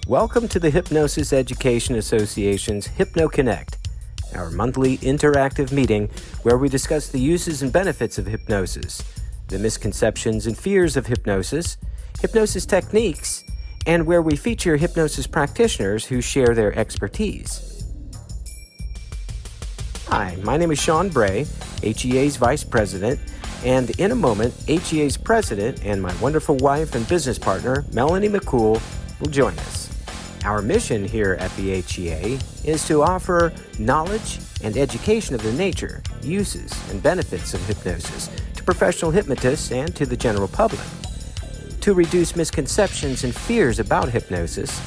Welcome to the Hypnosis Education Association's HypnoConnect, our monthly interactive meeting where we discuss the uses and benefits of hypnosis, the misconceptions and fears of hypnosis techniques, and where we feature hypnosis practitioners who share their expertise. Hi, my name is Sean Bray, HEA's Vice President, and in a moment, HEA's President and my wonderful wife and business partner, Melanie McCool, will join us. Our mission here at the HEA is to offer knowledge and education of the nature, uses, and benefits of hypnosis to professional hypnotists and to the general public, to reduce misconceptions and fears about hypnosis,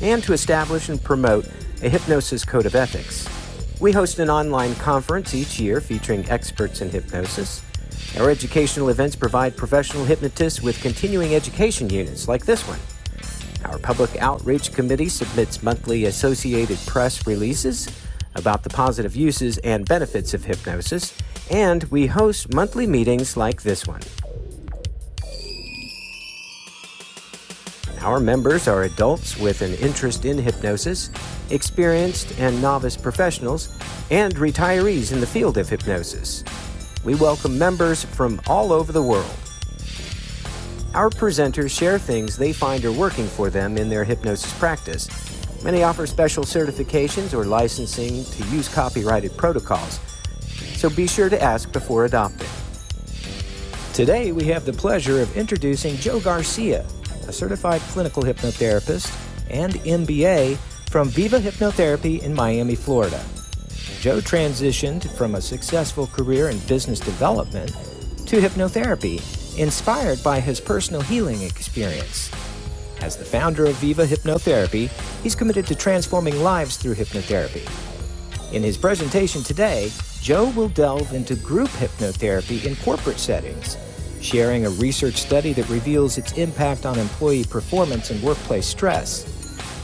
and to establish and promote a hypnosis code of ethics. We host an online conference each year featuring experts in hypnosis. Our educational events provide professional hypnotists with continuing education units like this one. Our Public Outreach Committee submits monthly Associated Press releases about the positive uses and benefits of hypnosis, and we host monthly meetings like this one. Our members are adults with an interest in hypnosis, experienced and novice professionals, and retirees in the field of hypnosis. We welcome members from all over the world. Our presenters share things they find are working for them in their hypnosis practice. Many offer special certifications or licensing to use copyrighted protocols, so be sure to ask before adopting. Today, we have the pleasure of introducing Joe Garcia, a certified clinical hypnotherapist and MBA from Viva Hypnotherapy in Miami, Florida. Joe transitioned from a successful career in business development to hypnotherapy, inspired by his personal healing experience. As the founder of Viva Hypnotherapy, he's committed to transforming lives through hypnotherapy. In his presentation today, Joe will delve into group hypnotherapy in corporate settings, sharing a research study that reveals its impact on employee performance and workplace stress.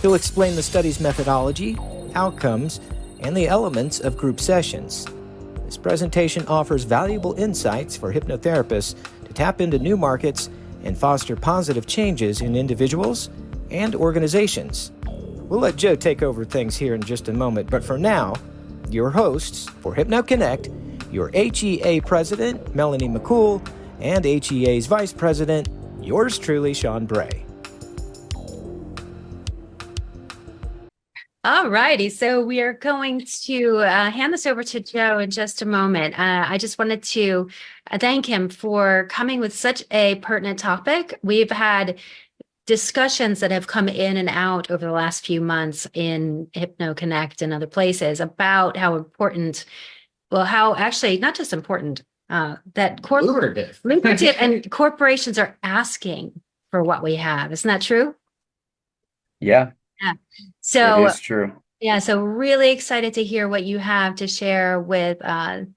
He'll explain the study's methodology, outcomes, and the elements of group sessions. This presentation offers valuable insights for hypnotherapists to tap into new markets and foster positive changes in individuals and organizations. We'll let Joe take over things here in just a moment, but for now, your hosts for HypnoConnect, your HEA President, Melanie McCool, and HEA's Vice President, yours truly, Sean Bray. All righty, so we are going to hand this over to Joe in just a moment. I just wanted to thank him for coming with such a pertinent topic. We've had discussions that have come in and out over the last few months in HypnoConnect and other places about how important, well, how actually not just important, that lucrative and corporations are asking for what we have. Isn't that true? Yeah. Yeah. So it is true. Yeah. So really excited to hear what you have to share with our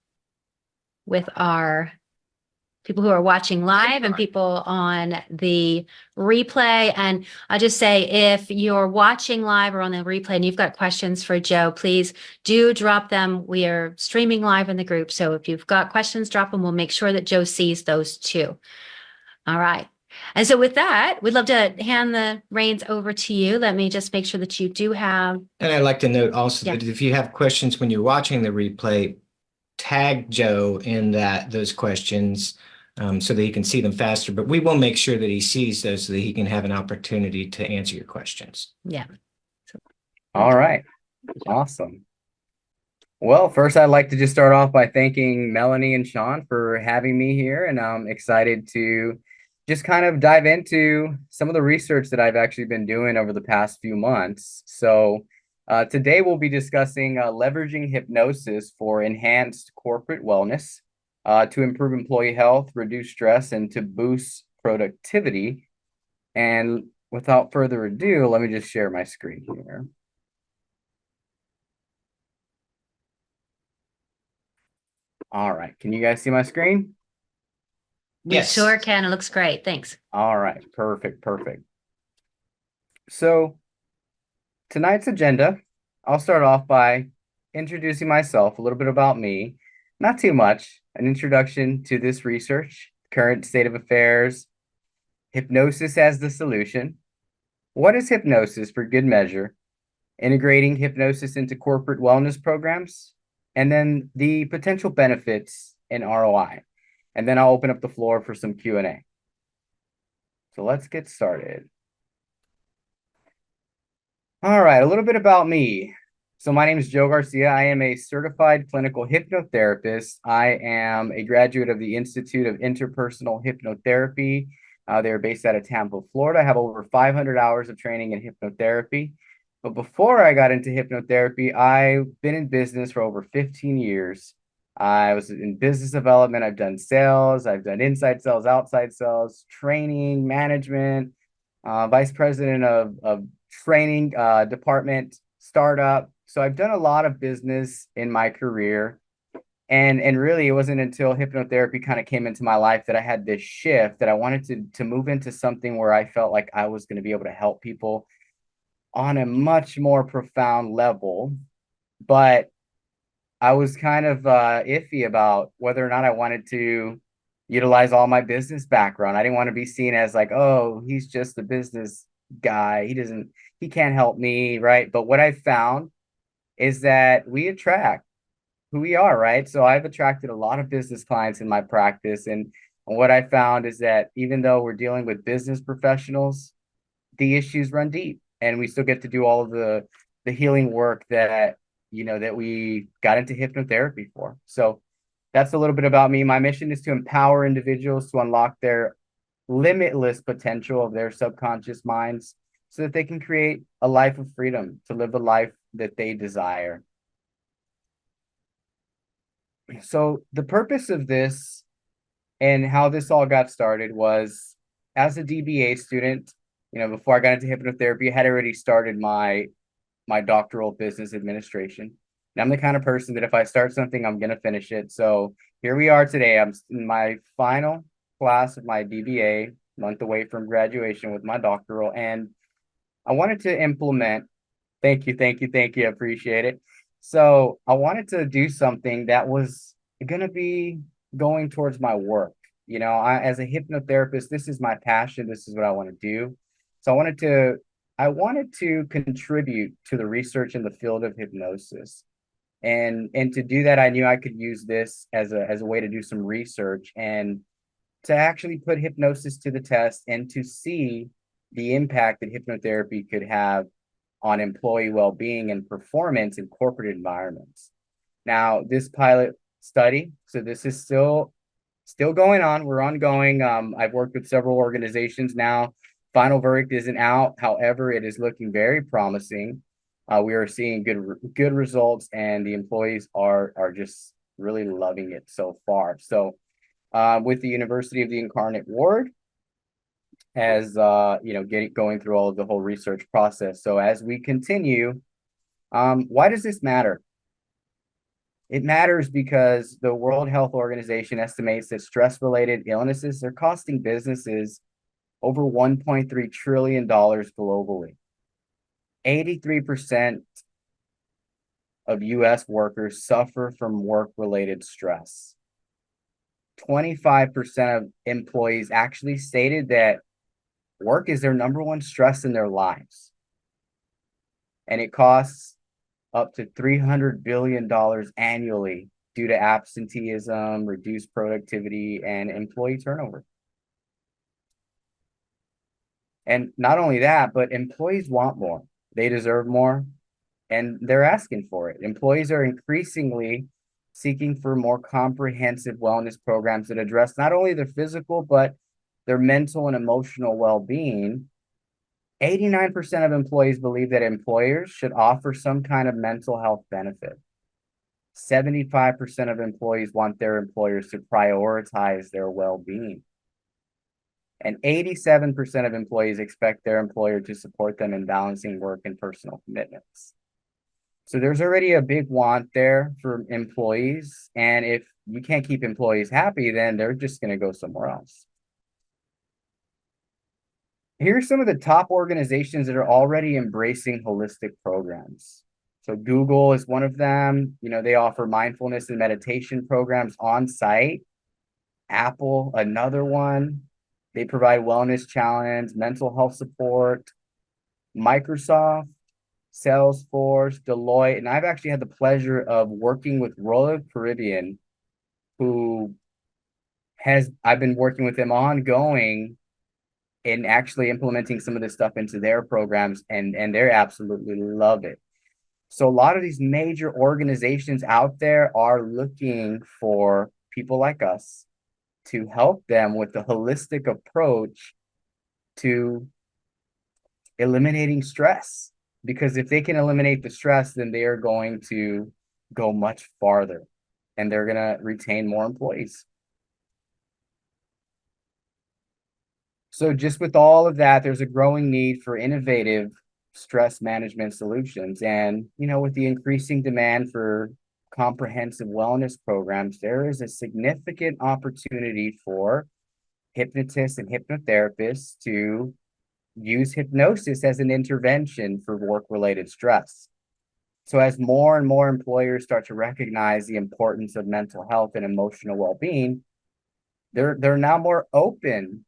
people who are watching live and people on the replay. And I'll just say, if you're watching live or on the replay and you've got questions for Joe, please do drop them. We are streaming live in the group. So if you've got questions, drop them. We'll make sure that Joe sees those too. All right. And so with that, we'd love to hand the reins over to you. Let me just make sure that you do have. And I'd like to note also that if you have questions when you're watching the replay, tag Joe in those questions so that he can see them faster. But we will make sure that he sees those so that he can have an opportunity to answer your questions. Yeah. All right. Awesome. Well, first, I'd like to just start off by thanking Melanie and Sean for having me here. And I'm excited to just kind of dive into some of the research that I've actually been doing over the past few months. So today we'll be discussing leveraging hypnosis for enhanced corporate wellness, to improve employee health, reduce stress, and to boost productivity. And without further ado, let me just share my screen here. All right. Can you guys see my screen? Yes. We sure can. It looks great. Thanks. All right. Perfect. So tonight's agenda, I'll start off by introducing myself, a little bit about me, not too much, an introduction to this research, current state of affairs, hypnosis as the solution, What is hypnosis for good measure? Integrating hypnosis into corporate wellness programs, and then the potential benefits and ROI. And then I'll open up the floor for some Q&A. So let's get started. All right, a little bit about me. So my name is Joe Garcia. I am a certified clinical hypnotherapist. I am a graduate of the Institute of Interpersonal Hypnotherapy. They're based out of Tampa, Florida. I have over 500 hours of training in hypnotherapy. But before I got into hypnotherapy, I've been in business for over 15 years. I was in business development. I've done sales. I've done inside sales, outside sales, training, management, vice president of training department, startup. So I've done a lot of business in my career. And really, it wasn't until hypnotherapy kind of came into my life that I had this shift that I wanted to move into something where I felt like I was going to be able to help people on a much more profound level. But I was kind of iffy about whether or not I wanted to utilize all my business background. I didn't want to be seen as like, oh, he's just a business guy. He can't help me, right? But what I found is that we attract who we are, right? So I've attracted a lot of business clients in my practice. And what I found is that even though we're dealing with business professionals, the issues run deep and we still get to do all of the healing work that, that we got into hypnotherapy for. So that's a little bit about me. My mission is to empower individuals to unlock their limitless potential of their subconscious minds so that they can create a life of freedom to live the life that they desire. So the purpose of this and how this all got started was as a DBA student, before I got into hypnotherapy, I had already started my doctoral business administration. And I'm the kind of person that if I start something, I'm going to finish it. So here we are today. I'm in my final class of my DBA, month away from graduation with my doctoral. And I wanted to implement, thank you. I appreciate it. So I wanted to do something that was going to be going towards my work. As a hypnotherapist, this is my passion. This is what I want to do. So I wanted to contribute to the research in the field of hypnosis. And to do that, I knew I could use this as a way to do some research and to actually put hypnosis to the test and to see the impact that hypnotherapy could have on employee well-being and performance in corporate environments. Now, this pilot study, so this is still going on. We're ongoing. I've worked with several organizations now. Final verdict isn't out. However, it is looking very promising. We are seeing good results, and the employees are just really loving it so far. So, with the University of the Incarnate Word, as going through all of the whole research process. So as we continue, why does this matter? It matters because the World Health Organization estimates that stress-related illnesses are costing businesses over $1.3 trillion globally. 83% of US workers suffer from work-related stress. 25% of employees actually stated that work is their number one stress in their lives. And it costs up to $300 billion annually due to absenteeism, reduced productivity, and employee turnover. And not only that, but employees want more. They deserve more, and they're asking for it. Employees are increasingly seeking for more comprehensive wellness programs that address not only their physical, but their mental and emotional well-being. 89% of employees believe that employers should offer some kind of mental health benefit. 75% of employees want their employers to prioritize their well-being. And 87% of employees expect their employer to support them in balancing work and personal commitments. So there's already a big want there for employees. And if you can't keep employees happy, then they're just going to go somewhere else. Here are some of the top organizations that are already embracing holistic programs. So Google is one of them. They offer mindfulness and meditation programs on site. Apple, another one. They provide wellness challenge, mental health support. Microsoft, Salesforce, Deloitte, and I've actually had the pleasure of working with Royal Caribbean, who I've been working with them ongoing in actually implementing some of this stuff into their programs, and they absolutely love it. So a lot of these major organizations out there are looking for people like us to help them with the holistic approach to eliminating stress. Because if they can eliminate the stress, then they are going to go much farther and they're going to retain more employees. So just with all of that, there's a growing need for innovative stress management solutions. And, with the increasing demand for comprehensive wellness programs, there is a significant opportunity for hypnotists and hypnotherapists to use hypnosis as an intervention for work-related stress. So as more and more employers start to recognize the importance of mental health and emotional well-being, they're now more open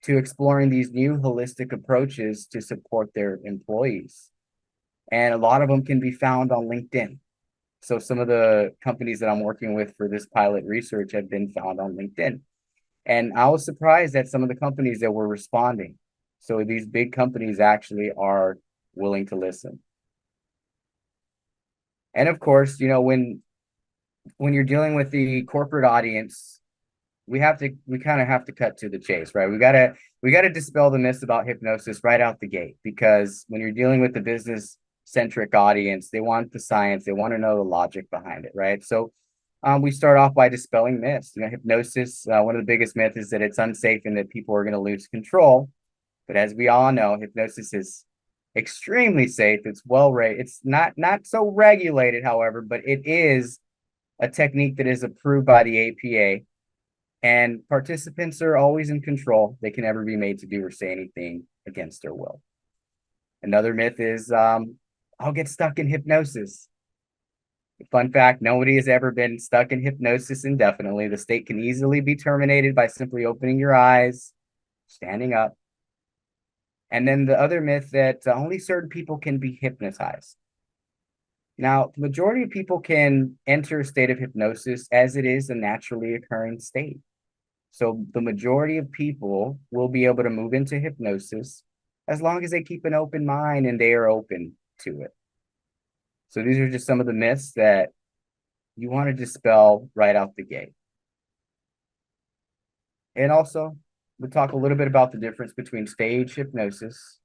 to exploring these new holistic approaches to support their employees. And a lot of them can be found on LinkedIn. So some of the companies that I'm working with for this pilot research have been found on LinkedIn. And I was surprised at some of the companies that were responding. So these big companies actually are willing to listen. And of course, when you're dealing with the corporate audience, we kind of have to cut to the chase, right? We gotta dispel the myths about hypnosis right out the gate, because when you're dealing with the business centric audience, they want the science, they want to know the logic behind it, right? So we start off by dispelling myths. Hypnosis, one of the biggest myths is that it's unsafe and that people are going to lose control. But as we all know, hypnosis is extremely safe. It's it's not so regulated, however, but it is a technique that is approved by the APA. And participants are always in control. They can never be made to do or say anything against their will. Another myth is, I'll get stuck in hypnosis. Fun fact, nobody has ever been stuck in hypnosis indefinitely. The state can easily be terminated by simply opening your eyes, standing up. And then the other myth that only certain people can be hypnotized. Now, the majority of people can enter a state of hypnosis as it is a naturally occurring state. So the majority of people will be able to move into hypnosis as long as they keep an open mind and they are open to it. So these are just some of the myths that you want to dispel right out the gate. And also, we'll talk a little bit about the difference between stage hypnosis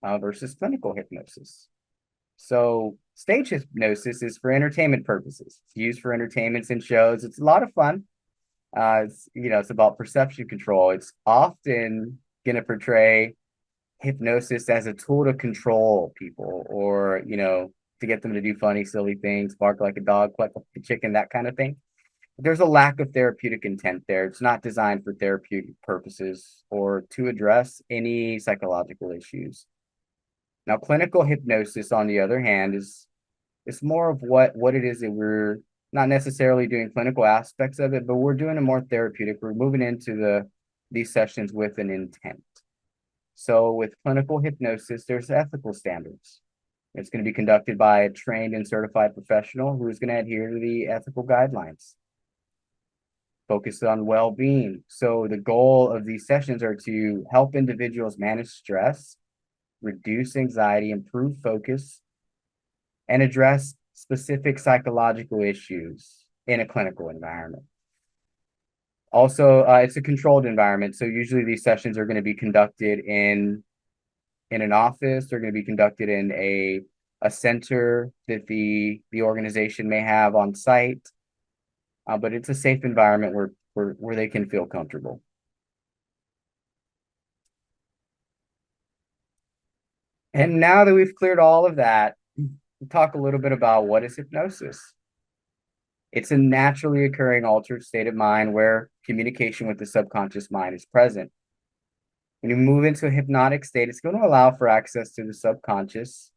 versus clinical hypnosis. So stage hypnosis is for entertainment purposes. It's used for entertainments and shows. It's a lot of fun. It's about perception control. It's often going to portray hypnosis as a tool to control people, or, to get them to do funny, silly things, bark like a dog, cluck like a chicken, that kind of thing. There's a lack of therapeutic intent there. It's not designed for therapeutic purposes or to address any psychological issues. Now, clinical hypnosis, on the other hand, is more of what it is that we're not necessarily doing clinical aspects of it, but we're doing it more therapeutic. We're moving into these sessions with an intent. So with clinical hypnosis, there's ethical standards. It's going to be conducted by a trained and certified professional who is going to adhere to the ethical guidelines. Focus on well-being. So the goal of these sessions are to help individuals manage stress, reduce anxiety, improve focus, and address specific psychological issues in a clinical environment. Also, it's a controlled environment. So usually these sessions are going to be conducted in an office. They're going to be conducted in a center that the organization may have on site. But it's a safe environment where they can feel comfortable. And now that we've cleared all of that, we'll talk a little bit about what is hypnosis. It's a naturally occurring altered state of mind where communication with the subconscious mind is present. When you move into a hypnotic state, it's going to allow for access to the subconscious,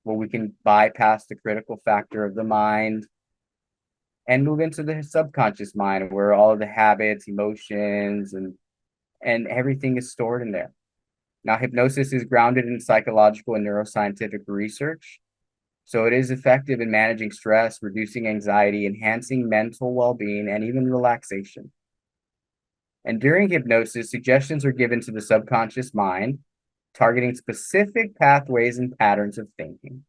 where we can bypass the critical factor of the mind and move into the subconscious mind, where all of the habits, emotions, and everything is stored in there. Now, hypnosis is grounded in psychological and neuroscientific research. So it is effective in managing stress, reducing anxiety, enhancing mental well-being, and even relaxation. And during hypnosis, suggestions are given to the subconscious mind, targeting specific pathways and patterns of thinking.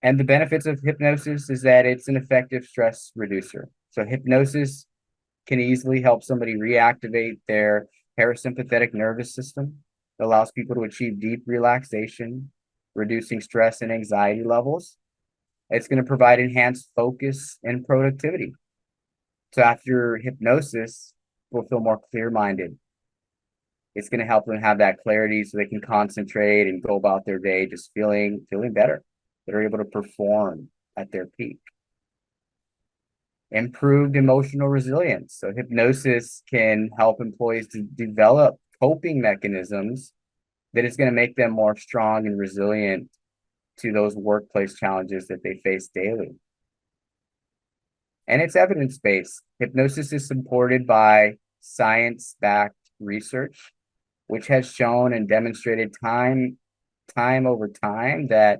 And the benefits of hypnosis is that it's an effective stress reducer. So hypnosis can easily help somebody reactivate their parasympathetic nervous system. It allows people to achieve deep relaxation, reducing stress and anxiety levels. It's going to provide enhanced focus and productivity. So after hypnosis, we'll feel more clear-minded. It's going to help them have that clarity so they can concentrate and go about their day just feeling better. They're able to perform at their peak. Improved emotional resilience. So hypnosis can help employees to develop coping mechanisms that is going to make them more strong and resilient to those workplace challenges that they face daily. And it's evidence-based. Hypnosis is supported by science-backed research, which has shown and demonstrated time over time that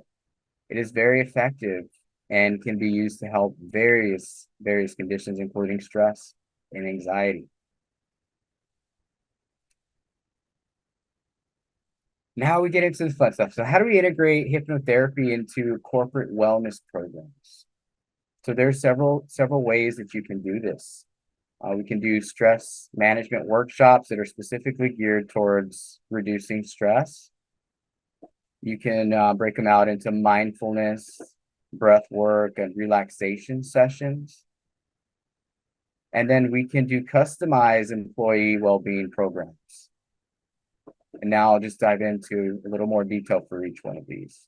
it is very effective and can be used to help various conditions, including stress and anxiety. Now we get into the fun stuff. So how do we integrate hypnotherapy into corporate wellness programs? So there's several ways that you can do this. We can do stress management workshops that are specifically geared towards reducing stress. You can break them out into mindfulness, breath work, and relaxation sessions. And then we can do customized employee well-being programs. And now I'll just dive into a little more detail for each one of these.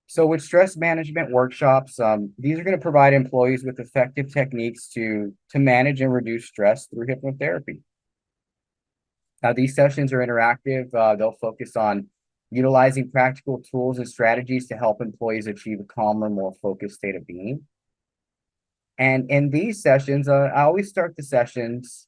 So with stress management workshops, these are going to provide employees with effective techniques to manage and reduce stress through hypnotherapy. Now, these sessions are interactive. They'll focus on utilizing practical tools and strategies to help employees achieve a calmer, more focused state of being. And in these sessions, I always start the sessions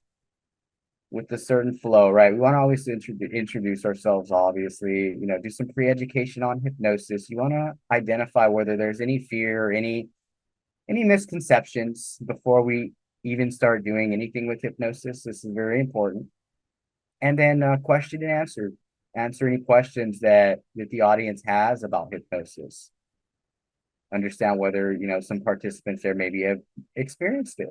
with a certain flow, right? We want to always introduce ourselves, obviously, do some pre-education on hypnosis. You want to identify whether there's any fear or any misconceptions before we even start doing anything with hypnosis. This is very important. And then question and answer any questions that the audience has about hypnosis. Understand whether, some participants there maybe have experienced it.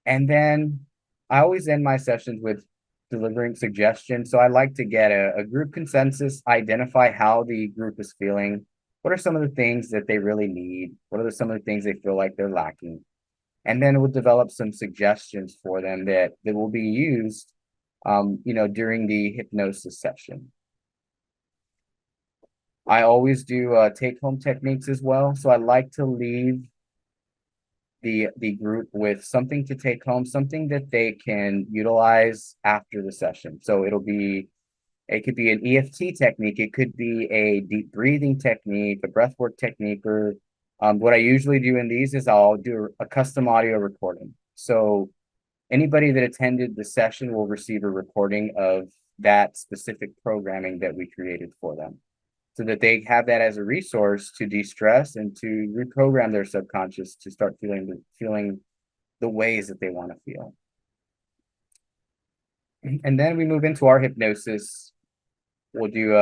And then I always end my sessions with delivering suggestions. So I like to get a group consensus, identify how the group is feeling. What are some of the things that they really need? What are some of the things they feel like they're lacking? And then we'll develop some suggestions for them that will be used, during the hypnosis session. I always do take-home techniques as well. So I like to leave the group with something to take home, something that they can utilize after the session. So it could be an EFT technique. It could be a deep breathing technique, a breathwork technique, or what I usually do in these is I'll do a custom audio recording. So anybody that attended the session will receive a recording of that specific programming that we created for them, so that they have that as a resource to de-stress and to reprogram their subconscious to start feeling the ways that they want to feel. And then we move into our hypnosis. We'll do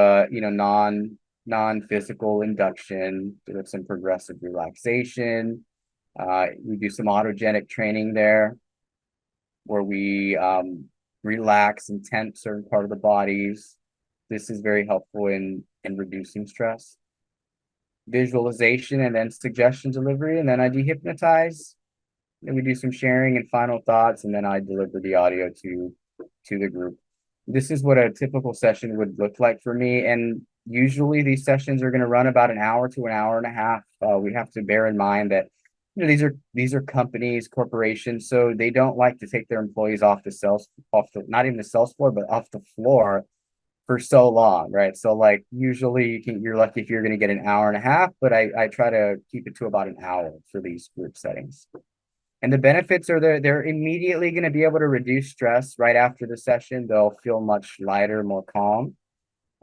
non-physical induction, do some progressive relaxation. We do some autogenic training there, where we relax and tense certain part of the bodies. This is very helpful in reducing stress. Visualization, and then suggestion delivery, and then I dehypnotize. Then we do some sharing and final thoughts, and then I deliver the audio to the group. This is what a typical session would look like for me, and usually these sessions are going to run about an hour to an hour and a half. We have to bear in mind that these are companies, corporations, so they don't like to take their employees not even the sales floor, but off the floor for so long, right? So like usually you're lucky if you're going to get an hour and a half, but I try to keep it to about an hour for these group settings. And the benefits are they're immediately going to be able to reduce stress right after the session. They'll feel much lighter, more calm.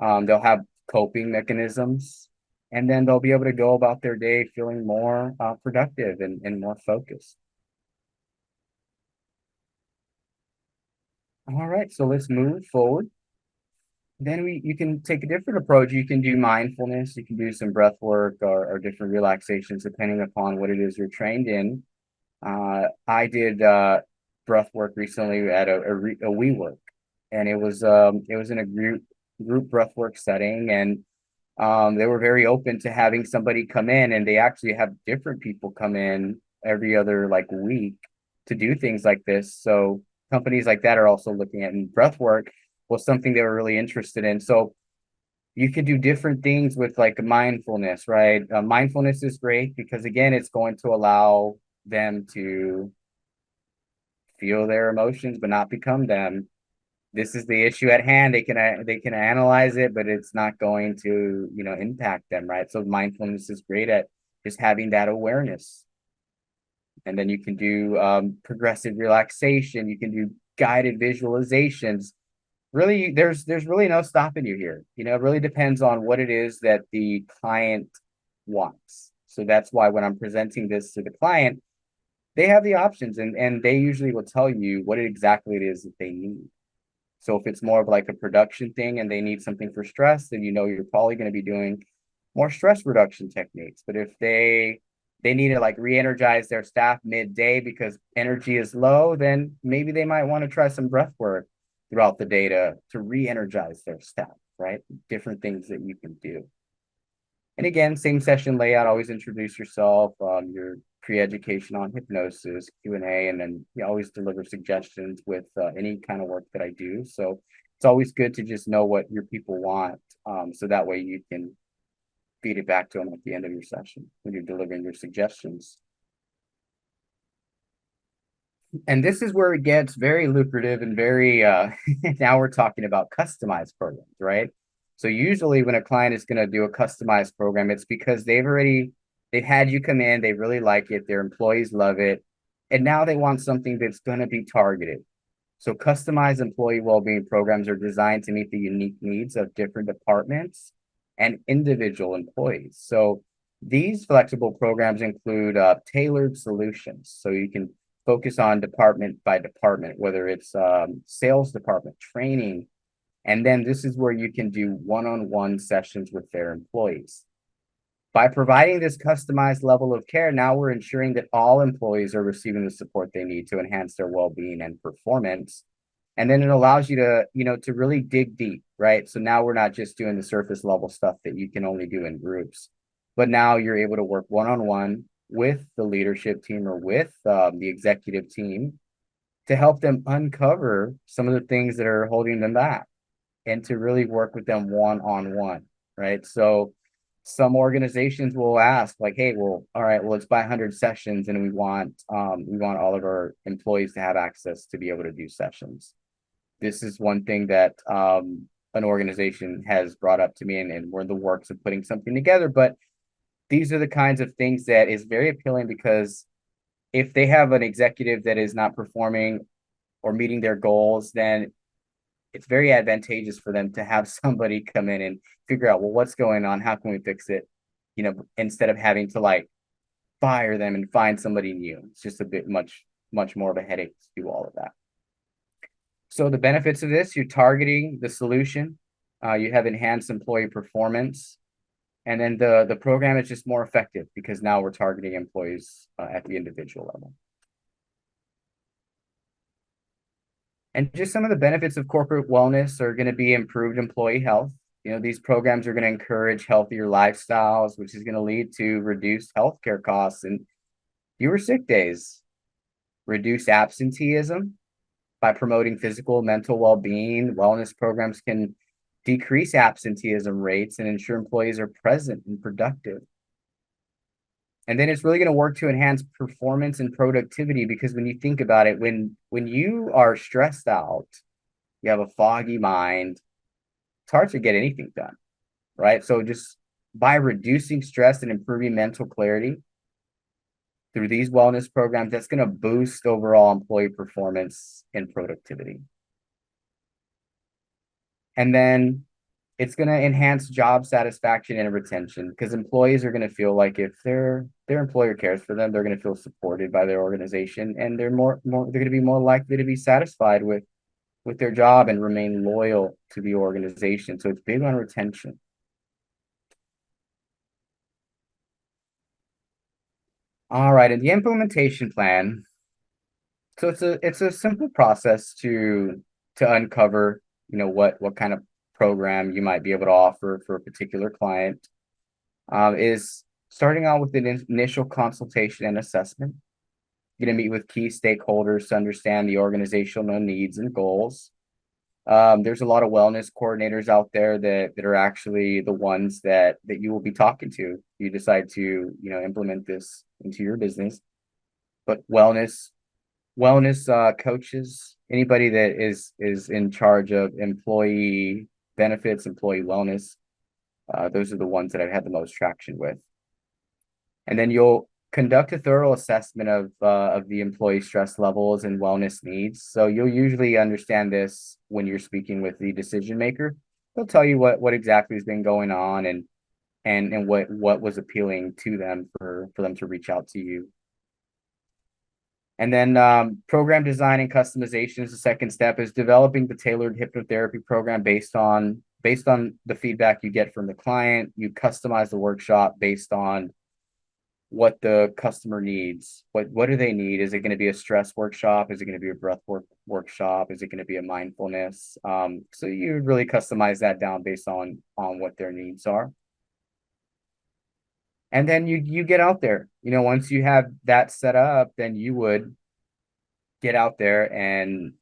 They'll have coping mechanisms, and then they'll be able to go about their day feeling more productive and more focused. All right, so let's move forward. Then you can take a different approach. You can do mindfulness, you can do some breath work or different relaxations depending upon what it is you're trained in. I did breath work recently at a WeWork, and it was in a group breath work setting, and they were very open to having somebody come in, and they actually have different people come in every other like week to do things like this. So companies like that are also looking at, and breath work was something they were really interested in. So you can do different things with like mindfulness, right? Mindfulness is great because again, it's going to allow them to feel their emotions but not become them. This is the issue at hand. They can analyze it, but it's not going to impact them, right? So mindfulness is great at just having that awareness. And then you can do progressive relaxation. You can do guided visualizations. Really, there's really no stopping you here. It really depends on what it is that the client wants. So that's why when I'm presenting this to the client, they have the options, and they usually will tell you what exactly it is that they need. So if it's more of like a production thing and they need something for stress, then you're probably going to be doing more stress reduction techniques. But if they need to like re-energize their staff midday because energy is low, then maybe they might want to try some breath work throughout the day to re-energize their staff, right? Different things that you can do. And again, same session layout, always introduce yourself, your pre-education on hypnosis, Q&A, and then you always deliver suggestions with any kind of work that I do. So it's always good to just know what your people want, so that way you can feed it back to them at the end of your session when you're delivering your suggestions. And this is where it gets very lucrative and very, now we're talking about customized programs, right? So usually when a client is going to do a customized program, it's because they've had you come in, they really like it, their employees love it, and now they want something that's going to be targeted. So customized employee well-being programs are designed to meet the unique needs of different departments and individual employees. So these flexible programs include tailored solutions. So you can focus on department by department, whether it's sales department, training, and then this is where you can do one-on-one sessions with their employees. By providing this customized level of care, now we're ensuring that all employees are receiving the support they need to enhance their well-being and performance. And then it allows you to really dig deep, right? So now we're not just doing the surface level stuff that you can only do in groups, but now you're able to work one-on-one with the leadership team or with the executive team to help them uncover some of the things that are holding them back and to really work with them one-on-one, right? So some organizations will ask like, hey, well, all right, well, let's buy 100 sessions and we want all of our employees to have access to be able to do sessions. This is one thing that an organization has brought up to me, and we're in the works of putting something together. But these are the kinds of things that is very appealing, because if they have an executive that is not performing or meeting their goals, then it's very advantageous for them to have somebody come in and figure out, well, what's going on? How can we fix it? Instead of having to like fire them and find somebody new. It's just a bit much more of a headache to do all of that. So the benefits of this, you're targeting the solution, you have enhanced employee performance, and then the program is just more effective because now we're targeting employees at the individual level. And just some of the benefits of corporate wellness are going to be improved employee health. These programs are going to encourage healthier lifestyles, which is going to lead to reduced healthcare costs and fewer sick days, reduce absenteeism by promoting physical, mental well-being. Wellness programs can decrease absenteeism rates and ensure employees are present and productive. And then it's really going to work to enhance performance and productivity, because when you think about it, when you are stressed out, you have a foggy mind, it's hard to get anything done, right? So just by reducing stress and improving mental clarity, through these wellness programs that's going to boost overall employee performance and productivity. And then it's going to enhance job satisfaction and retention, because employees are going to feel like if their employer cares for them, they're going to feel supported by their organization, and they're going to be more likely to be satisfied with their job and remain loyal to the organization. So it's big on retention. All right, and the implementation plan. So it's a simple process to uncover, what kind of program you might be able to offer for a particular client. Is starting out with an initial consultation and assessment. You're going to meet with key stakeholders to understand the organizational needs and goals. There's a lot of wellness coordinators out there that are actually the ones that you will be talking to. You decide to, implement this into your business. But wellness coaches, anybody that is in charge of employee benefits, employee wellness, those are the ones that I've had the most traction with. And then you'll conduct a thorough assessment of the employee stress levels and wellness needs. So you'll usually understand this when you're speaking with the decision maker. They'll tell you what exactly has been going on and what was appealing to them for them to reach out to you. And then program design and customization is the second step, is developing the tailored hypnotherapy program based on the feedback you get from the client. You customize the workshop based on what the customer needs. What do they need? Is it going to be a stress workshop? Is it going to be a breath work workshop? Is it going to be a mindfulness? So you really customize that down based on what their needs are. And then you get out there. Once you have that set up, then you would get out there and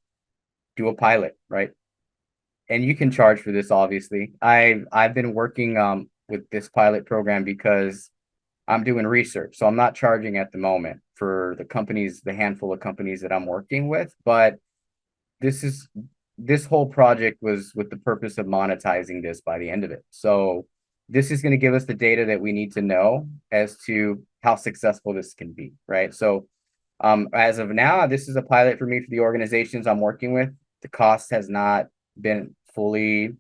do a pilot, right? And you can charge for this, obviously. I've been working with this pilot program because I'm doing research. So I'm not charging at the moment for the handful of companies that I'm working with, but this whole project was with the purpose of monetizing this by the end of it. So this is going to give us the data that we need to know as to how successful this can be, right? So as of now, this is a pilot for me for the organizations I'm working with. The cost has not been fully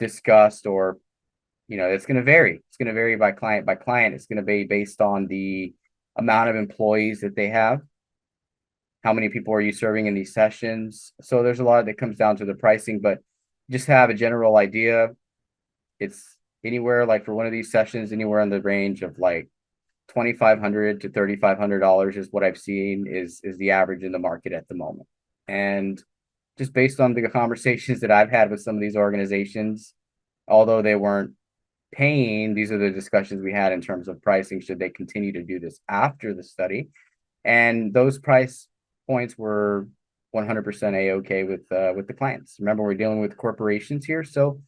discussed, or it's going to vary. It's going to vary by client by client. It's going to be based on the amount of employees that they have. How many people are you serving in these sessions? So there's a lot that comes down to the pricing, but just have a general idea. It's anywhere, like for one of these sessions, anywhere in the range of like $2,500 to $3,500 is what I've seen is the average in the market at the moment. And just based on the conversations that I've had with some of these organizations, although they weren't paying, these are the discussions we had in terms of pricing, should they continue to do this after the study. And those price points were 100% A-okay with the clients. Remember, we're dealing with corporations here, so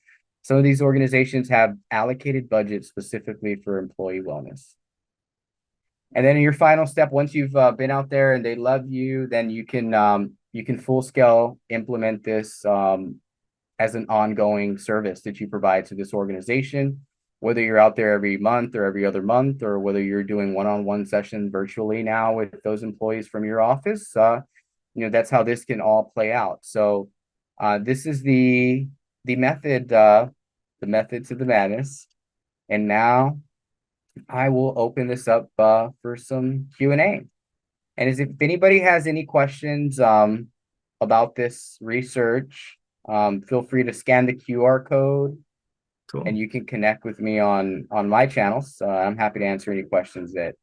some of these organizations have allocated budgets specifically for employee wellness. And then in your final step, once you've been out there and they love you, then you can full scale implement this as an ongoing service that you provide to this organization, whether you're out there every month or every other month, or whether you're doing one-on-one sessions virtually now with those employees from your office. That's how this can all play out. So this is the method to the madness. And now I will open this up for some Q&A. And if anybody has any questions about this research, feel free to scan the QR code. Cool. And you can connect with me on my channels. I'm happy to answer any questions that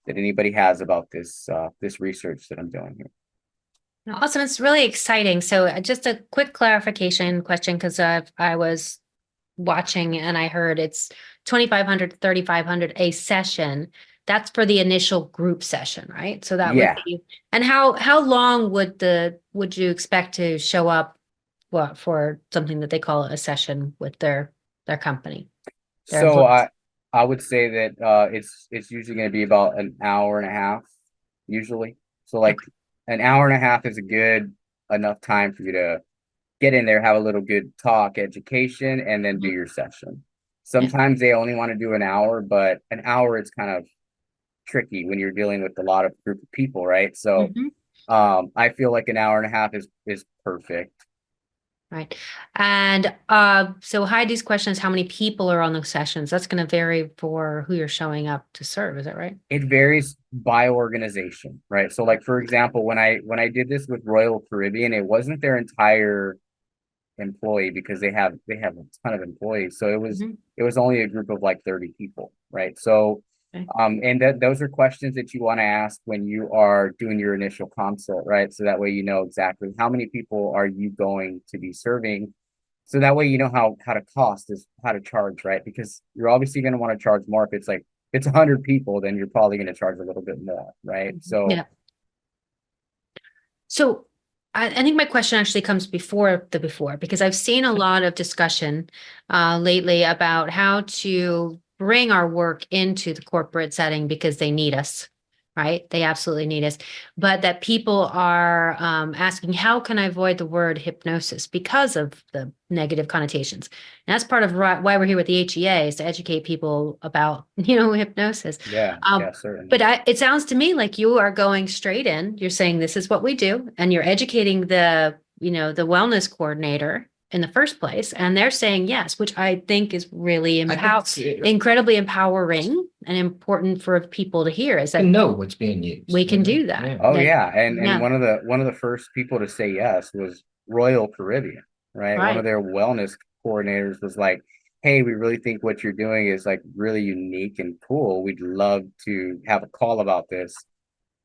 anybody has about this research that I'm doing here. Awesome. It's really exciting. So just a quick clarification question, because I was watching and I heard it's $2,500 to $3,500 a session. That's for the initial group session, right? So that would be, and how long would you expect to show up for something that they call a session with their company? So I would say that it's usually going to be about an hour and a half, usually. So like an hour and a half is a good enough time for you to get in there, have a little good talk, education, and then do your session. Sometimes they only want to do an hour, but an hour is kind of tricky when you're dealing with a lot of group of people, right? So Mhm. I feel like an hour and a half is perfect. Right. And so Heidi's question is how many people are on those sessions? That's going to vary for who you're showing up to serve. Is that right? It varies by organization, right? So like for example, when I did this with Royal Caribbean, it wasn't their entire employee because they have a ton of employees. So Mhm. it was only a group of like 30 people, right? So Okay. and those are questions that you want to ask when you are doing your initial consult, right? So that way you know exactly how many people are you going to be serving. So that way you know how to cost is how to charge, right? Because you're obviously going to want to charge more if it's like it's 100 people, then you're probably going to charge a little bit more, right? So Yeah. So I think my question actually comes before, because I've seen a lot of discussion lately about how to bring our work into the corporate setting because they need us, right? They absolutely need us. But that people are asking, how can I avoid the word hypnosis because of the negative connotations? And that's part of why we're here with the HEA is to educate people about, hypnosis. yeah, Um, yeah, certainly. but it sounds to me like you are going straight in. You're saying this is what we do, and you're educating the wellness coordinator in the first place, and they're saying yes, which I think is really I think incredibly empowering and important for people to hear. Is to that know what's being used. we can do Yeah. that? Oh That yeah, and yeah, one of the first people to say yes was Royal Caribbean, right? One of right. their wellness coordinators was like, "Hey, we really think what you're doing is like really unique and cool. We'd love to have a call about this.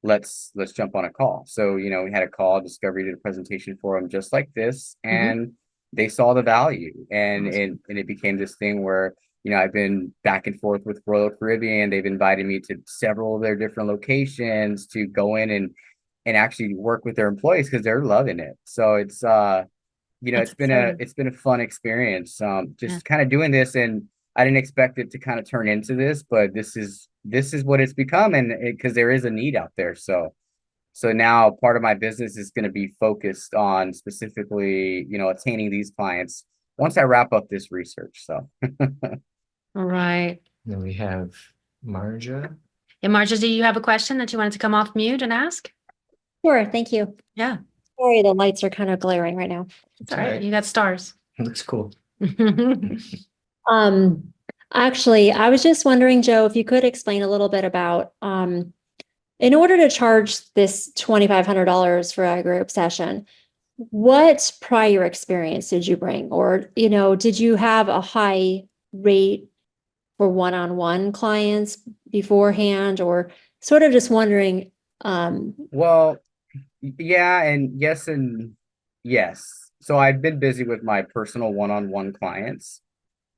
Let's jump on a call." So, we had a call, Discovery did a presentation for them just like this, Hmm. and they saw the value, and Awesome. and it became this thing where I've been back and forth with Royal Caribbean. They've invited me to several of their different locations to go in and actually work with their employees because they're loving it. So That's exciting. it's been a fun experience. Yeah. Just kind of doing this, and I didn't expect it to kind of turn into this, but this is what it's become, and because there is a need out there. So now part of my business is going to be focused on specifically, attaining these clients once I wrap up this research. So All right. Then we have Marja. And Marcia, do you have a question that you wanted to come off mute and ask? Sure, thank you. Yeah, Sorry, the lights are kind of glaring right now. it's all right. You got stars. Looks cool. Um, Actually, I was just wondering, Joe, if you could explain a little bit about, in order to charge this $2,500 for a group session, what prior experience did you bring? Or, did you have a high rate for one-on-one clients beforehand? Or sort of just wondering, well, yeah, and yes. So I've been busy with my personal one-on-one clients.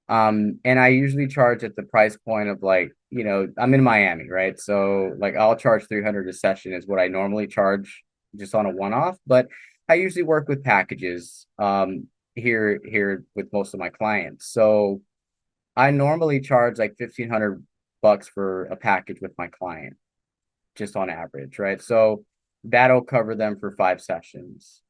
And I usually charge at the price point of like, I'm in Miami, right? So like I'll charge 300 a session is what I normally charge just on a one-off, but I usually work with packages here with most of my clients. So I normally charge like 1,500 bucks for a package with my client, just on average, right? So that'll cover them for 5 sessions,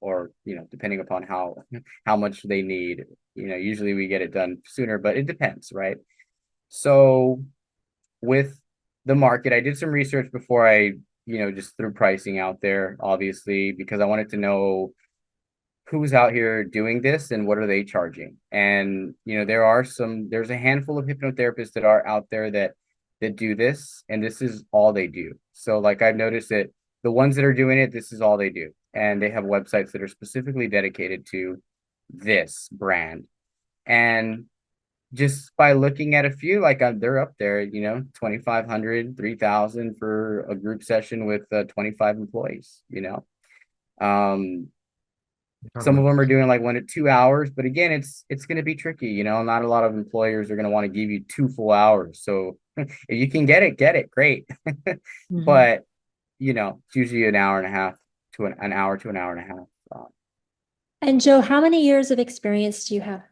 or depending upon how much they need. Usually we get it done sooner, but it depends, right? So with the market, I did some research before I just threw pricing out there, obviously, because I wanted to know who's out here doing this and what are they charging. And there's a handful of hypnotherapists that are out there that do this, and this is all they do. So like I've noticed that the ones that are doing it, this is all they do, and they have websites that are specifically dedicated to this brand. And just by looking at a few, like they're up there, 2,500, 3,000 for a group session with 25 employees. um some of them are doing like 1 to 2 hours, but again, it's going to be tricky. Not a lot of employers are going to want to give you 2 full hours. So if you can get it, great. Mhm. But it's usually an hour and a half to an hour to an hour and a half. and Joe, how many years of experience do you have?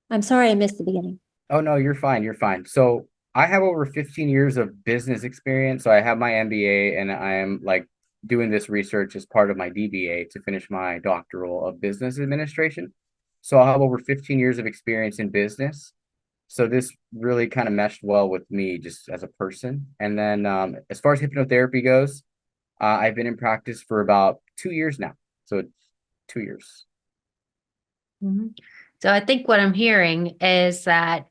I'm sorry, I missed the beginning. Oh no, you're fine. You're fine. So I have over 15 years of business experience. So I have my MBA, and I am like doing this research as part of my DBA to finish my doctoral of business administration. So I'll have over 15 years of experience in business. So this really kind of meshed well with me just as a person. And then as far as hypnotherapy goes, I've been in practice for about 2 years now. So 2 years. Mhm. So I think what I'm hearing is that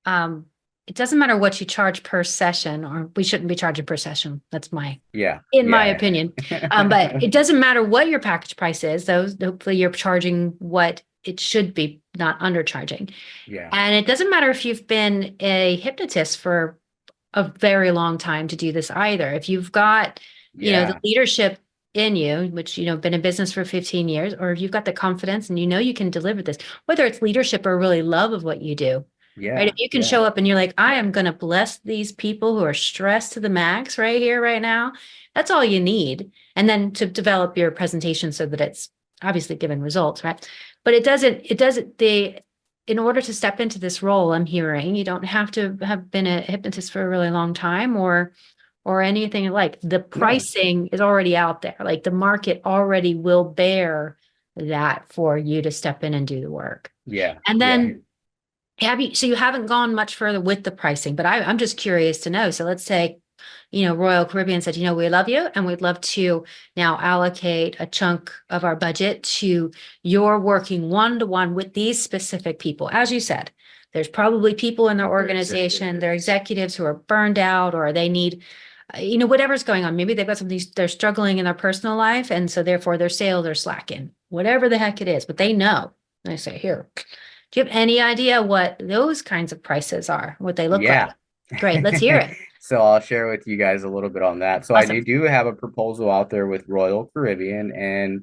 it doesn't matter what you charge per session, or we shouldn't be charging per session. That's my in my opinion. But it doesn't matter what your package price is. Those hopefully you're charging what it should be, not undercharging. Yeah. And it doesn't matter if you've been a hypnotist for a very long time to do this either. If you've got, the leadership in you, which, been in business for 15 years, or if you've got the confidence and you can deliver this, whether it's leadership or really love of what you do. Yeah. Right. If you can show up and you're like, I am going to bless these people who are stressed to the max right here, right now. That's all you need. And then to develop your presentation so that it's obviously given results, right? But in order to step into this role, I'm hearing you don't have to have been a hypnotist for a really long time or anything like the pricing is already out there. Like the market already will bear that for you to step in and do the work. Yeah. And then so you haven't gone much further with the pricing, but I'm just curious to know. So let's say, Royal Caribbean said, we love you and we'd love to now allocate a chunk of our budget to your working one-to-one with these specific people. As you said, there's probably people in their organization, their executives who are burned out or they need, whatever's going on. Maybe they've got something, they're struggling in their personal life. And so therefore their sales are slacking, whatever the heck it is, but they know. And I say, here, do you have any idea what those kinds of prices are, what they look like? Great. Let's hear it. So I'll share with you guys a little bit on that. So Awesome. I do have a proposal out there with Royal Caribbean, and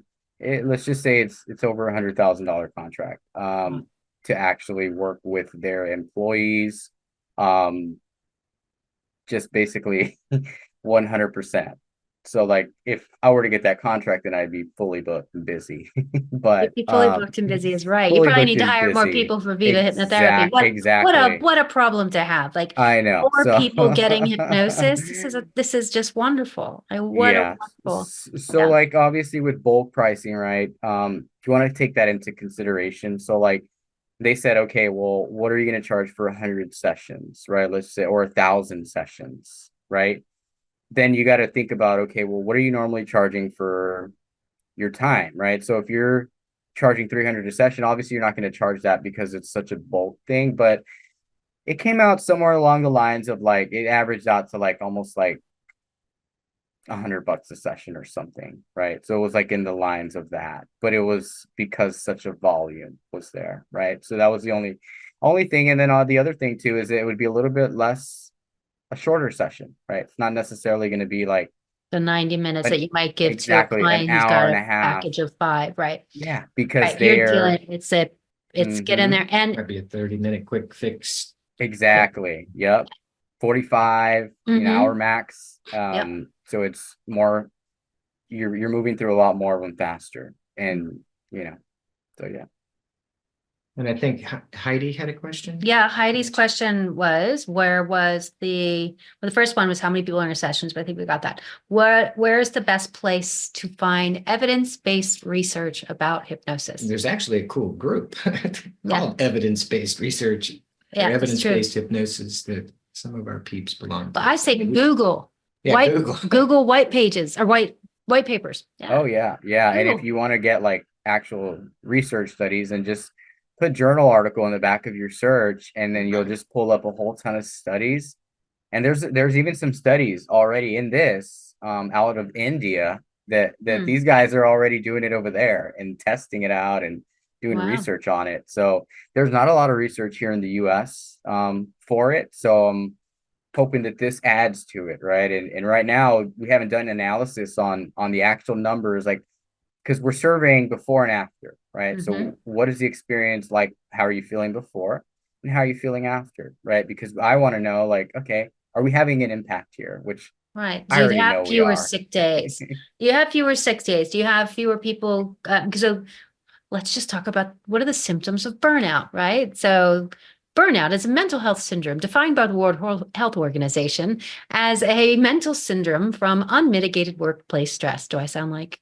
let's just say it's over $100,000 contract to actually work with their employees, just basically 100%. So like if I were to get that contract, then I'd be fully booked and busy. But be fully booked and busy is right. You probably need to hire more people for Viva Hypnotherapy. Exactly. What a problem to have. Like I know. more people getting hypnosis. This is just wonderful. So like obviously with bulk pricing, right? If you want to take that into consideration. So like they said, okay, well, what are you going to charge for 100 sessions, right? Let's say, or 1,000 sessions, right? Then you got to think about, okay, well, what are you normally charging for your time, right? So if you're charging 300 a session, obviously you're not going to charge that because it's such a bulk thing, but it came out somewhere along the lines of like, it averaged out to like almost like $100 a session or something, right? So it was like in the lines of that, but it was because such a volume was there, right? So that was the only thing. And then the other thing too, is it would be a little bit less, a shorter session, right? It's not necessarily going to be like the 90 minutes that you might give to a client an who's hour got and a a half package of 5, right? Yeah, because you're dealing, it's get in there and might be a 30-minute quick fix. Exactly. Yep. 45, hour max. So it's more, you're moving through a lot more of them faster. And, so yeah. And I think Heidi had a question. Yeah, Heidi's question was, the first one was how many people are in your sessions, but I think we got that. Where is the best place to find evidence-based research about hypnosis? There's actually a cool group called evidence-based research, or evidence-based hypnosis that some of our peeps belong to. But I say Google. Google. Google white pages or white papers. Yeah. Oh yeah. Yeah. Google. And if you want to get like actual research studies, and just put journal article in the back of your search, and then you'll just pull up a whole ton of studies. And there's even some studies already in this out of India that these guys are already doing it over there and testing it out and doing research on it. So there's not a lot of research here in the US for it. So I'm hoping that this adds to it, right? And right now we haven't done analysis on the actual numbers, like, because we're surveying before and after, right? So what is the experience like? How are you feeling before and how are you feeling after, right? Because I want to know, like, okay, are we having an impact here? Which do you have fewer sick days? Do you have fewer sick days? Do you have fewer people? So let's just talk about what are the symptoms of burnout, right? So burnout is a mental health syndrome defined by the World Health Organization as a mental syndrome from unmitigated workplace stress. Do I sound like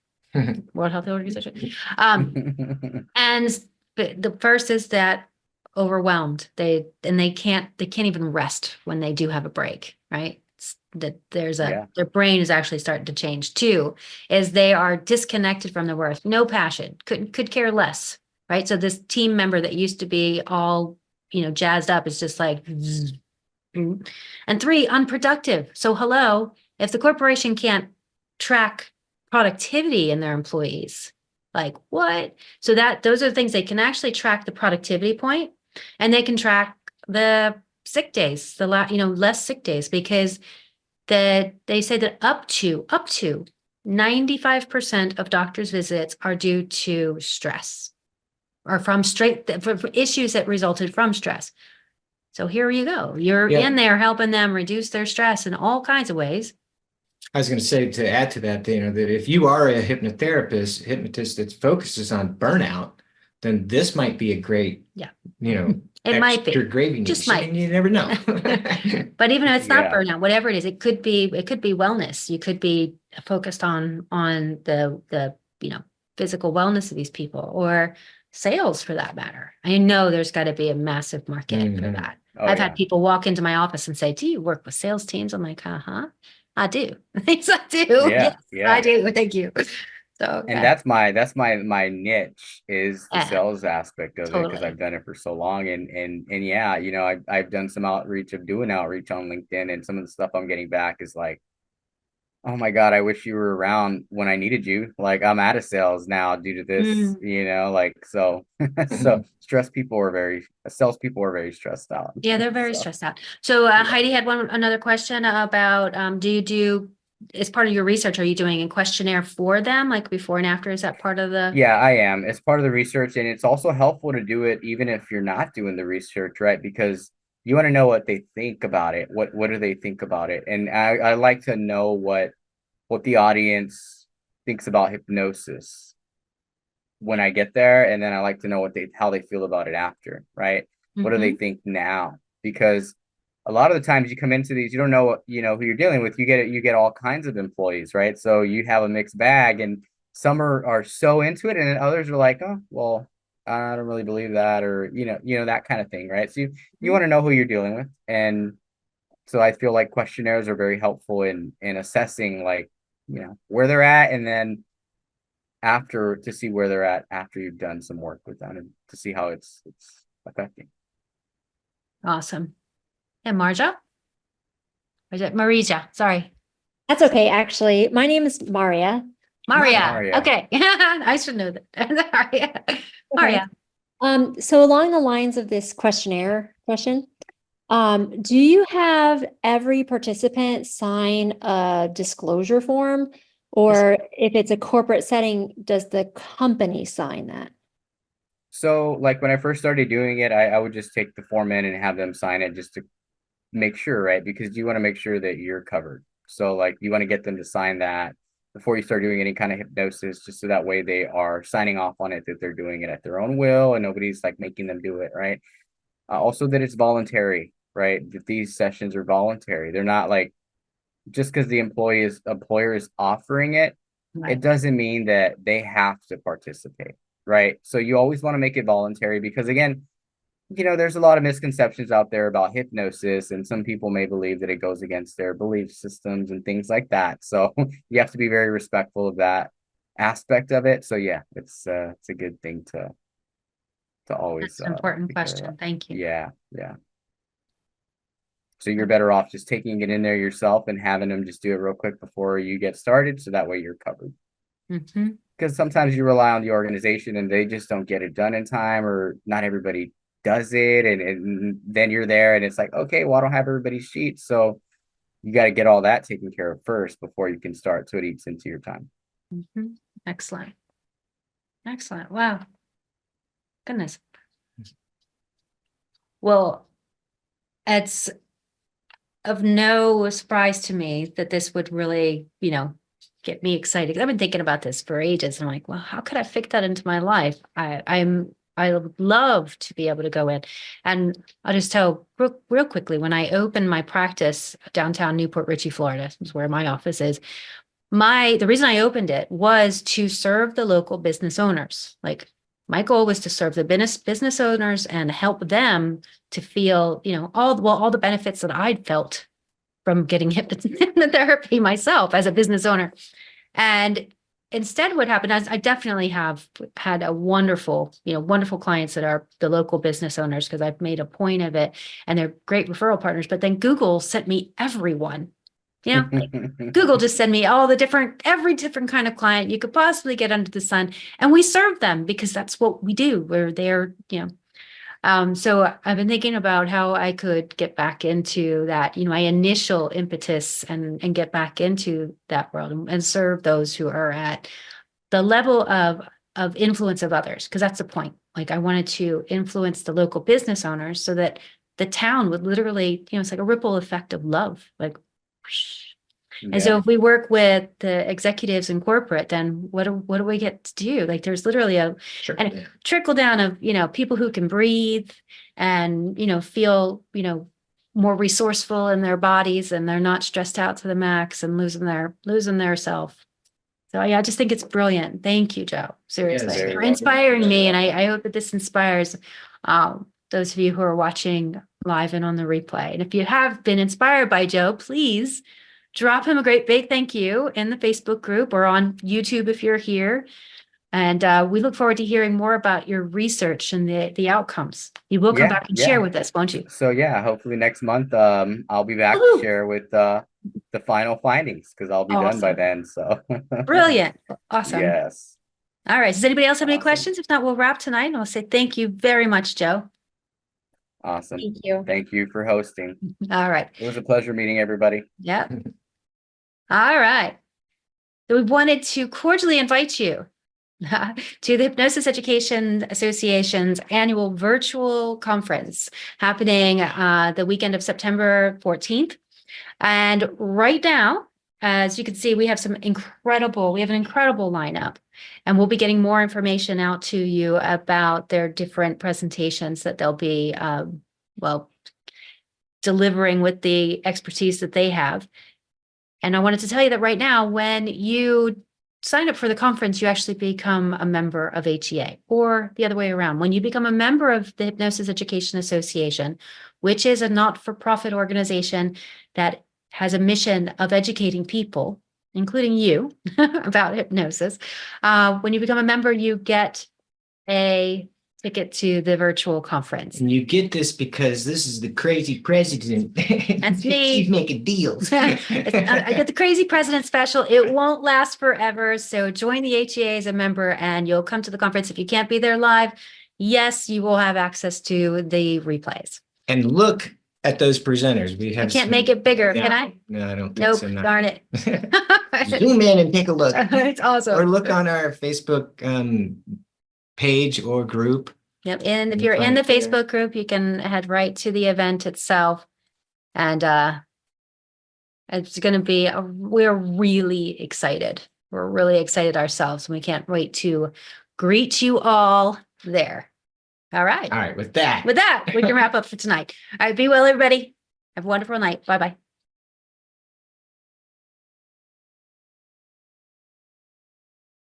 World Health Organization? And the first is that overwhelmed. They can't even rest when they do have a break, right? That Yeah. their brain is actually starting to change too, is they are disconnected from the work, no passion, could care less, right? So this team member that used to be all, jazzed up is just like, zzz. And 3, unproductive. So hello, if the corporation can't track productivity in their employees, like what? So those are the things they can actually track the productivity point, and they can track the sick days, less sick days, because they say that up to 95% of doctors' visits are due to stress or from for issues that resulted from stress. So here you go. You're Yeah. in there helping them reduce their stress in all kinds of ways. I was going to say, to add to that, that if you are a hypnotist that focuses on burnout, then this might be a great, It might be. extra gravy. Just I might. mean, you never know. But even if it's not Yeah. burnout, whatever it is, it could be wellness. You could be focused on the physical wellness of these people, or sales for that matter. I know there's got to be a massive market for Mhm. that. Oh, I've yeah. had people walk into my office and say, "Do you work with sales teams?" I'm like, "Uh-huh, I do." Yes, I do. Yeah, Yes, I do. Thank you. So And that's my niche, is the Yeah, sales aspect of it, because totally. I've done it for so long. And yeah, I've done some outreach on LinkedIn, and some of the stuff I'm getting back is like, oh my God, I wish you were around when I needed you. Like, I'm out of sales now due to this, like, so salespeople are very stressed out. Yeah, they're very So, stressed out. So Heidi had another question about, as part of your research, are you doing a questionnaire for them, like before and after? Is that part of the? yeah, I am. It's part of the research, and it's also helpful to do it even if you're not doing the research, right? Because you want to know what they think about it. What do they think about it? And I like to know what the audience thinks about hypnosis when I get there, and then I like to know how they feel about it after, right? What do they think now? Because a lot of the times you come into these, you don't know who you're dealing with. You get all kinds of employees, right? So you have a mixed bag, and some are so into it, and then others are like, oh, well, I don't really believe that, or that kind of thing, right? So you want to know who you're dealing with. And so I feel like questionnaires are very helpful in assessing, like, where they're at, and then to see where they're at after you've done some work with them, and to see how it's affecting. Awesome. And Marja? Or is it Marija? Sorry. That's okay. Actually, my name is Maria. Maria. Maria. Okay. I should know that. Maria. Maria. So along the lines of this questionnaire question, do you have every participant sign a disclosure form, or if it's a corporate setting, does the company sign that? So, like, when I first started doing it, I would just take the form in and have them sign it, just to make sure, right? Because you want to make sure that you're covered. So, like, you want to get them to sign that before you start doing any kind of hypnosis, just so that way they are signing off on it, that they're doing it at their own will, and nobody's like making them do it, right? Also, that it's voluntary, right? That these sessions are voluntary. They're not like, just because the employer is offering it, Right. it doesn't mean that they have to participate, right? So you always want to make it voluntary, because, again, there's a lot of misconceptions out there about hypnosis, and some people may believe that it goes against their belief systems and things like that. So you have to be very respectful of that aspect of it. So yeah, it's a good thing to always. That's an important be clear question. about. Thank you. Yeah. So you're better off just taking it in there yourself and having them just do it real quick before you get started, so that way you're covered. Mm-hmm. Because sometimes you rely on the organization and they just don't get it done in time, or not everybody does it, and then you're there and it's like, okay, well, I don't have everybody's sheets, so you got to get all that taken care of first before you can start, so it eats into your time. Mm-hmm. Excellent. Wow. Goodness. Well, it's of no surprise to me that this would really, get me excited. I've been thinking about this for ages. And I'm like, well, how could I fit that into my life? I would love to be able to go in. And I'll just tell real quickly, when I opened my practice downtown Newport Richey, Florida, is where my office is. The reason I opened it was to serve the local business owners. Like, My goal was to serve the business owners and help them to feel, all the benefits that I'd felt from getting hypnotherapy myself as a business owner. And instead, what happened is I definitely have had a wonderful clients that are the local business owners, because I've made a point of it, and they're great referral partners. But then Google sent me everyone. Google just sent me every different kind of client you could possibly get under the sun. And we serve them because that's what we do. We're there, so I've been thinking about how I could get back into that, my initial impetus and get back into that world and serve those who are at the level of influence of others. Because that's the point. Like, I wanted to influence the local business owners so that the town would literally, it's like a ripple effect of love, like, and so if we work with the executives in corporate, then what do we get to do? Like, there's literally a trickle down of, people who can breathe and, feel, more resourceful in their bodies, and they're not stressed out to the max and losing their self. So yeah, I just think it's brilliant. Thank you, Joe. Seriously, Yes, for inspiring me. And I hope that this inspires those of you who are watching live and on the replay. And if you have been inspired by Joe, please drop him a great big thank you in the Facebook group or on YouTube if you're here. And we look forward to hearing more about your research and the outcomes. You will come back and share with us, won't you? So yeah, hopefully next month I'll be back to share with the final findings, because I'll be done by then. So brilliant. Awesome. Yes. All right. Does anybody else have any questions? If not, we'll wrap tonight. And I'll say thank you very much, Joe. Awesome. Thank you. Thank you for hosting. All right. It was a pleasure meeting everybody. Yeah. All right. So we wanted to cordially invite you to the Hypnosis Education Association's annual virtual conference happening the weekend of September 14th. And right now, as you can see, we have an incredible lineup, and we'll be getting more information out to you about their different presentations that they'll be, delivering with the expertise that they have. And I wanted to tell you that right now, when you sign up for the conference, you actually become a member of HEA, or the other way around. When you become a member of the Hypnosis Education Association, which is a not-for-profit organization that has a mission of educating people, including you, about hypnosis. When you become a member, you get a ticket to the virtual conference. And you get this because this is the crazy president. That's me. He's making deals. I get the crazy president special. It won't last forever. So join the HEA as a member and you'll come to the conference. If you can't be there live, yes, you will have access to the replays. And look at those presenters. We have. I can't make it bigger, No, can I? No, I don't think Nope, so. No. darn it. Zoom in and take a look. It's awesome. Or look on our Facebook page or group. Yep. And if You you're in find the it there. Facebook group, you can head right to the event itself. And it's going to be, we're really excited. We're really excited ourselves. And we can't wait to greet you all there. All right. All right. With that. With that, we can wrap up for tonight. All right. Be well, everybody. Have a wonderful night. Bye-bye.